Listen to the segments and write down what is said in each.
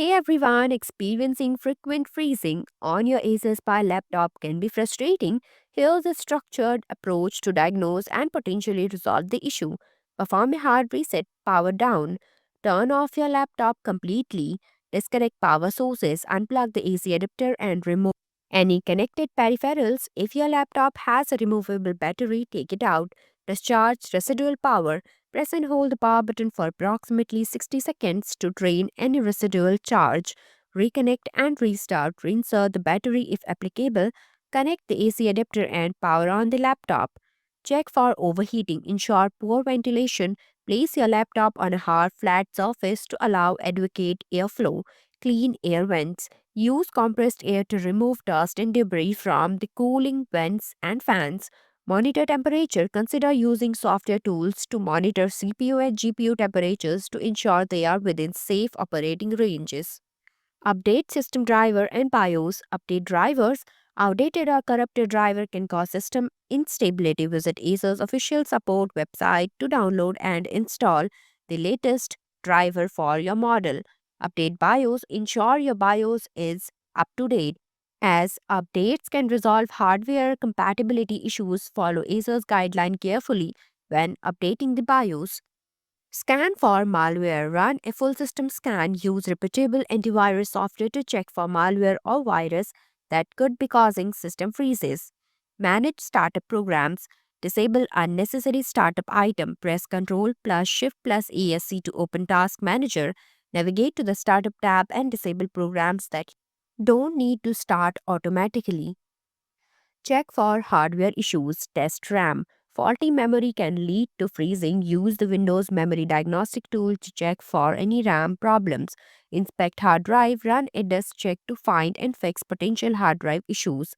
Hey everyone, experiencing frequent freezing on your Asus Pi laptop can be frustrating. Here's a structured approach to diagnose and potentially resolve the issue. Perform a hard reset, power down, turn off your laptop completely, disconnect power sources, unplug the AC adapter, and remove any connected peripherals. If your laptop has a removable battery, take it out, discharge residual power. Press and hold the power button for approximately 60 seconds to drain any residual charge. Reconnect and restart. Reinsert the battery if applicable. Connect the AC adapter and power on the laptop. Check for overheating. Ensure poor ventilation. Place your laptop on a hard, flat surface to allow adequate airflow. Clean air vents. Use compressed air to remove dust and debris from the cooling vents and fans. Monitor temperature. Consider using software tools to monitor CPU and GPU temperatures to ensure they are within safe operating ranges. Update system driver and BIOS. Update drivers. Outdated or corrupted driver can cause system instability. Visit Asus official support website to download and install the latest driver for your model. Update BIOS. Ensure your BIOS is up to date. As updates can resolve hardware compatibility issues, follow Asus guideline carefully when updating the BIOS. Scan for malware. Run a full system scan. Use reputable antivirus software to check for malware or virus that could be causing system freezes. Manage startup programs. Disable unnecessary startup item. Press Ctrl plus Shift plus ESC to open Task Manager. Navigate to the Startup tab and disable programs that don't need to start automatically. Check for hardware issues. Test RAM. Faulty memory can lead to freezing. Use the Windows Memory Diagnostic tool to check for any RAM problems. Inspect hard drive. Run a disk check to find and fix potential hard drive issues.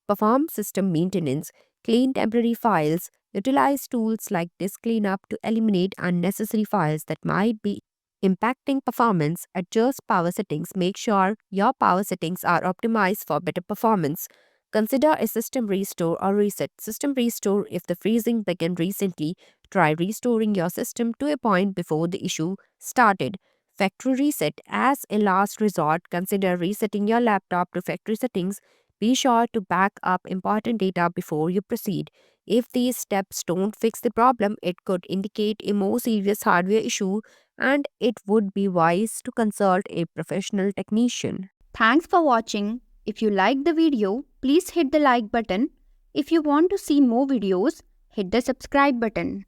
Perform system maintenance. Clean temporary files. Utilize tools like Disk Cleanup to eliminate unnecessary files that might be impacting performance. Adjust power settings. Make sure your power settings are optimized for better performance. Consider a system restore or reset. System restore if the freezing began recently. Try restoring your system to a point before the issue started. Factory reset as a last resort. Consider resetting your laptop to factory settings. Be sure to back up important data before you proceed. If these steps don't fix the problem, it could indicate a more serious hardware issue and it would be wise to consult a professional technician. Thanks for watching. If you liked the video, please hit the like button. If you want to see more videos, hit the subscribe button.